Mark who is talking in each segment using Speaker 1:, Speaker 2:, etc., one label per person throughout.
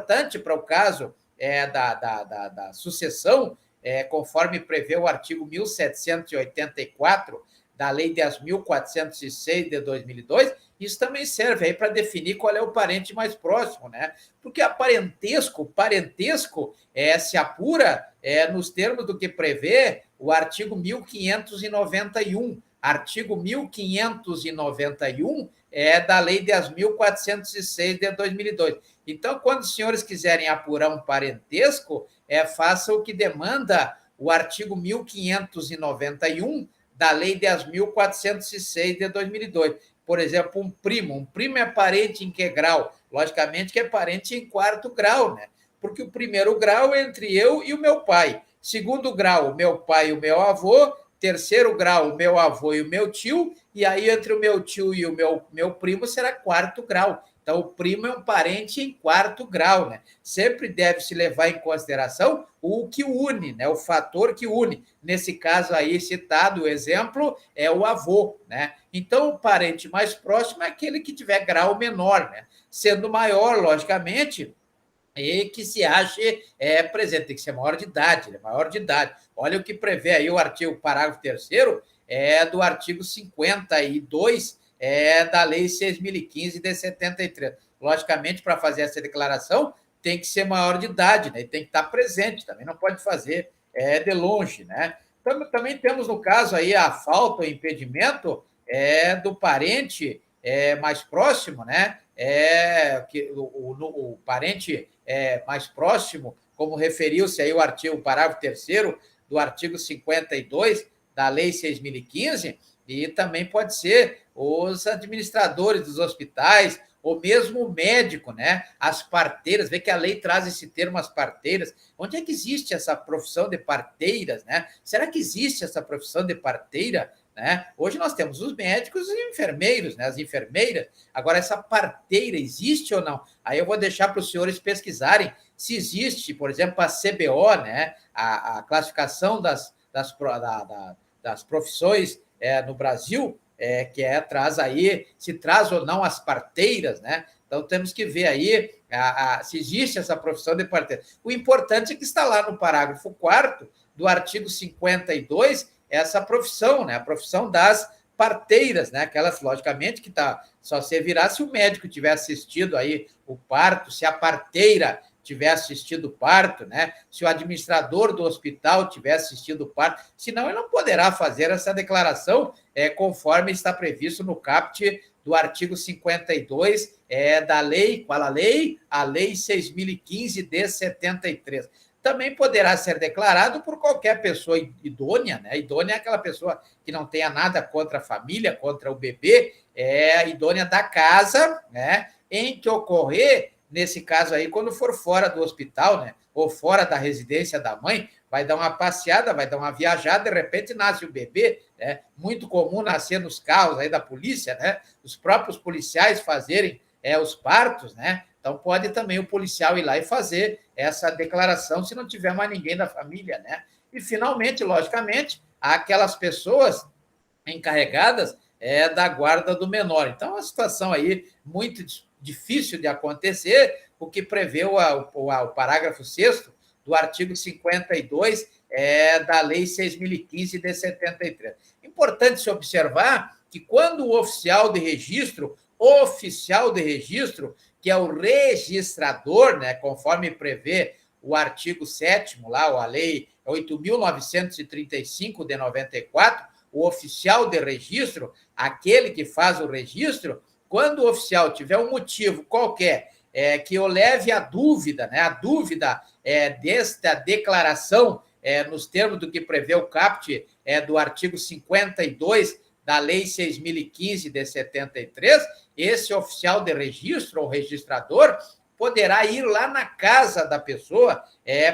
Speaker 1: importante para o caso da sucessão, conforme prevê o artigo 1784 da Lei 10.406 de 2002, isso também serve aí para definir qual é o parente mais próximo, né? Porque parentesco se apura nos termos do que prevê o artigo 1591. Artigo 1591 da Lei 10.406 de 2002. Então, quando os senhores quiserem apurar um parentesco, faça o que demanda o artigo 1591 da Lei 10.406 de 2002. Por exemplo, um primo é parente em que grau? Logicamente que é parente em quarto grau, né? Porque o primeiro grau é entre eu e o meu pai. Segundo grau, o meu pai e o meu avô. Terceiro grau, o meu avô e o meu tio. E aí, entre o meu tio e o meu primo, será quarto grau. Então, o primo é um parente em quarto grau, né? Sempre deve-se levar em consideração o que une, né? O fator que une. Nesse caso aí citado, o exemplo é o avô, né? Então, o parente mais próximo é aquele que tiver grau menor, né? Sendo maior, logicamente, e que se ache presente, tem que ser maior de idade, né? Maior de idade. Olha o que prevê aí o parágrafo 3º do artigo 52 da Lei 6.015 de 73. Logicamente, para fazer essa declaração, tem que ser maior de idade, né? E tem que estar presente, também não pode fazer de longe, né? Também temos, no caso, aí a falta, o impedimento do parente mais próximo, né? Que o parente mais próximo, como referiu-se aí o parágrafo 3º do artigo 52 da Lei 6.015, e também pode ser os administradores dos hospitais, ou mesmo o médico, né? As parteiras, vê que a lei traz esse termo, as parteiras. Onde é que existe essa profissão de parteiras, né? Será que existe essa profissão de parteira? Né? Hoje nós temos os médicos e enfermeiros, né? As enfermeiras. Agora, essa parteira existe ou não? Aí eu vou deixar para os senhores pesquisarem se existe, por exemplo, a CBO, né? A classificação das profissões no Brasil, traz aí, se traz ou não as parteiras, né? Então, temos que ver aí se existe essa profissão de parteira. O importante é que está lá no parágrafo 4º do artigo 52, essa profissão, né? A profissão das parteiras, né? Aquelas, logicamente, que só servirá se o médico tiver assistido aí o parto, se a parteira tiver assistido o parto, né? Se o administrador do hospital tiver assistido o parto, senão ele não poderá fazer essa declaração conforme está previsto no caput do artigo 52 da lei, qual a lei? A Lei 6.015 de 73. Também poderá ser declarado por qualquer pessoa idônea, né? Idônea é aquela pessoa que não tenha nada contra a família, contra o bebê, é a idônea da casa, né? Em que ocorrer, nesse caso aí, quando for fora do hospital, né? Ou fora da residência da mãe, vai dar uma passeada, vai dar uma viajada, de repente nasce o bebê, né? Muito comum nascer nos carros aí da polícia, né? Os próprios policiais fazerem os partos, né? Então, pode também o policial ir lá e fazer essa declaração se não tiver mais ninguém da família, né? E, finalmente, logicamente, há aquelas pessoas encarregadas da guarda do menor. Então, é uma situação aí muito difícil de acontecer, o que prevê o parágrafo 6º do artigo 52 da Lei 6.015 de 73. Importante se observar que quando o oficial de registro, que é o registrador, né, conforme prevê o artigo 7º, lá, a Lei 8.935 de 94, o oficial de registro, aquele que faz o registro, quando o oficial tiver um motivo qualquer que o leve à dúvida, né, a dúvida desta declaração, nos termos do que prevê o caput do artigo 52 da Lei 6.015 de 73, esse oficial de registro ou registrador poderá ir lá na casa da pessoa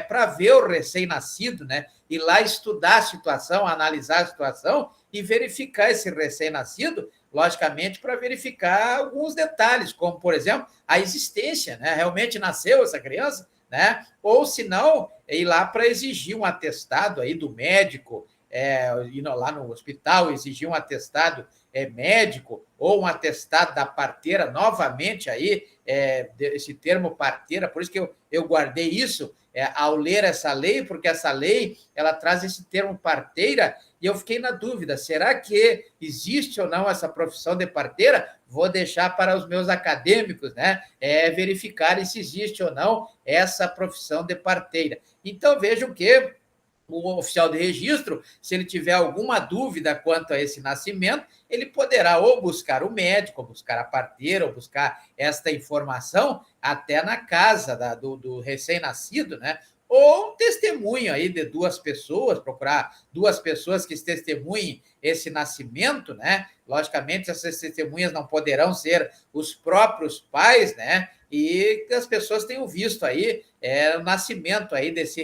Speaker 1: para ver o recém-nascido, né? Ir lá estudar a situação, analisar a situação e verificar esse recém-nascido, logicamente, para verificar alguns detalhes, como, por exemplo, a existência, né? Realmente nasceu essa criança, né? Ou, se não, ir lá para exigir um atestado aí do médico, ir lá no hospital, exigir um atestado médico ou um atestado da parteira, novamente aí esse termo parteira, por isso que eu guardei isso ao ler essa lei, porque essa lei ela traz esse termo parteira, e eu fiquei na dúvida, será que existe ou não essa profissão de parteira? Vou deixar para os meus acadêmicos, né, verificarem se existe ou não essa profissão de parteira. Então, vejam que o oficial de registro, se ele tiver alguma dúvida quanto a esse nascimento, ele poderá ou buscar o médico, ou buscar a parteira, ou buscar esta informação até na casa do recém-nascido, né? Ou um testemunho aí de duas pessoas, procurar duas pessoas que testemunhem esse nascimento, né? Logicamente, essas testemunhas não poderão ser os próprios pais, né? E que as pessoas tenham visto aí o nascimento aí desse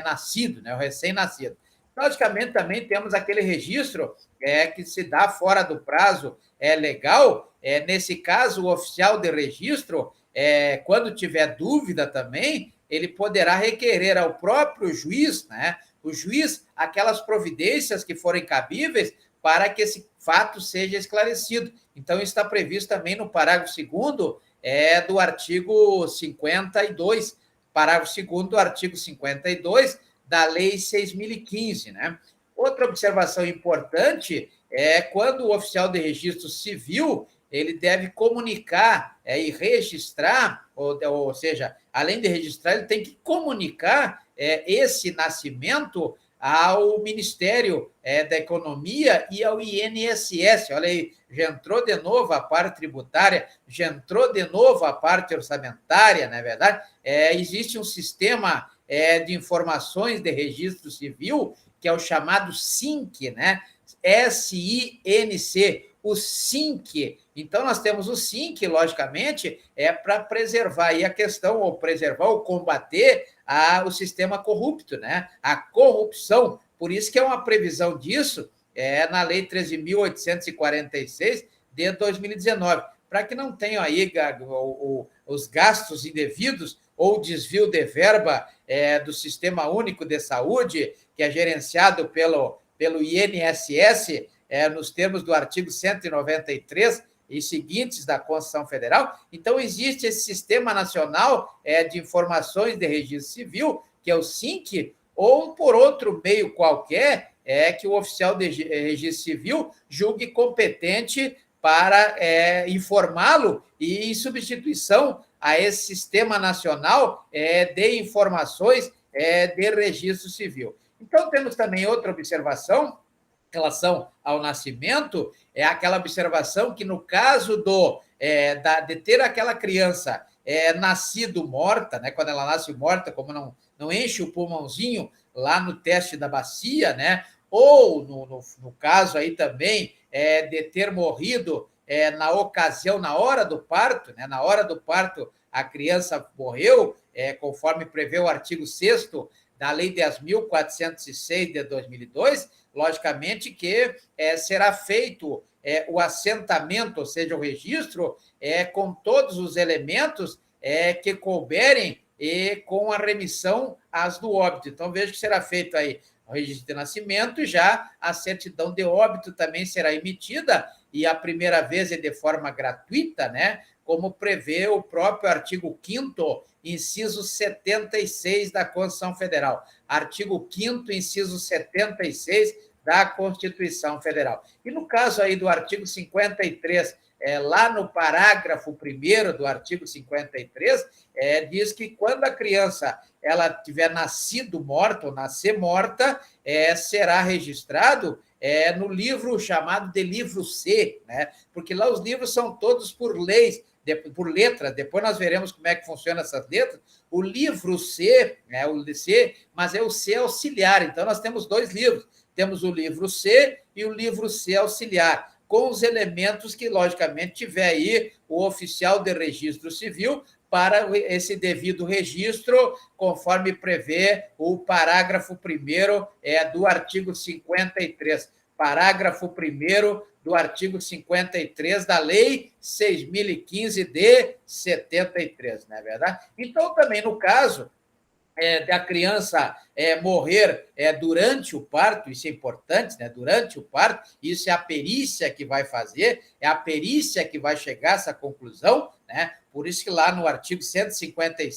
Speaker 1: nascido, né? O recém-nascido. Logicamente, também temos aquele registro que se dá fora do prazo legal. Nesse caso, o oficial de registro, quando tiver dúvida também, ele poderá requerer ao próprio juiz, né? O juiz, aquelas providências que forem cabíveis para que esse fato seja esclarecido. Então, está previsto também no parágrafo 2º do artigo 52, parágrafo 2º do artigo 52 da Lei 6.015, né? Outra observação importante é quando o oficial de registro civil ele deve comunicar e registrar, ou seja, além de registrar, ele tem que comunicar esse nascimento ao Ministério da Economia e ao INSS. Olha aí, já entrou de novo a parte tributária, já entrou de novo a parte orçamentária, não é verdade? Existe um sistema de informações de registro civil, que é o chamado SINC, né? SINC, o SINC. Então, nós temos o SINC, logicamente, para preservar aí a questão, ou preservar ou combater o sistema corrupto, né? A corrupção. Por isso que é uma previsão disso na Lei 13.846 de 2019, para que não tenham aí os gastos indevidos ou desvio de verba do Sistema Único de Saúde, que é gerenciado pelo INSS, nos termos do artigo 193 e seguintes da Constituição Federal. Então, existe esse Sistema Nacional de Informações de Registro Civil, que é o SINC, ou por outro meio qualquer, que o oficial de registro civil julgue competente para informá-lo e em substituição a esse Sistema Nacional de Informações de Registro Civil. Então, temos também outra observação em relação ao nascimento, aquela observação que, no caso de ter aquela criança nascido morta, né, quando ela nasce morta, como não enche o pulmãozinho lá no teste da bacia, né, ou no caso aí também de ter morrido na ocasião, na hora do parto, né, na hora do parto a criança morreu, conforme prevê o artigo 6º da Lei 10.406 de 2002, logicamente que será feito o assentamento, ou seja, o registro, com todos os elementos que couberem e com a remissão às do óbito. Então, vejo que será feito aí o registro de nascimento e já a certidão de óbito também será emitida, e a primeira vez é de forma gratuita, né? Como prevê o próprio artigo 5º, inciso 76 da Constituição Federal. Artigo 5º, inciso 76 da Constituição Federal. E no caso aí do artigo 53, lá no parágrafo 1º do artigo 53, diz que quando a criança ela tiver nascido morta ou nascer morta, será registrado no livro chamado de livro C, né? Porque lá os livros são todos por leis, por letras, depois nós veremos como é que funciona essas letras. O livro C, o C, mas é o C auxiliar, então nós temos dois livros, temos o livro C e o livro C auxiliar, com os elementos que, logicamente, tiver aí o oficial de registro civil para esse devido registro, conforme prevê o parágrafo 1º do artigo 53. Parágrafo 1º do artigo 53 da Lei 6.015 de 73, não é verdade? Então, também no caso da criança morrer durante o parto, isso é importante, né? Durante o parto, isso é a perícia que vai fazer, é a perícia que vai chegar a essa conclusão, né? Por isso que lá no artigo 156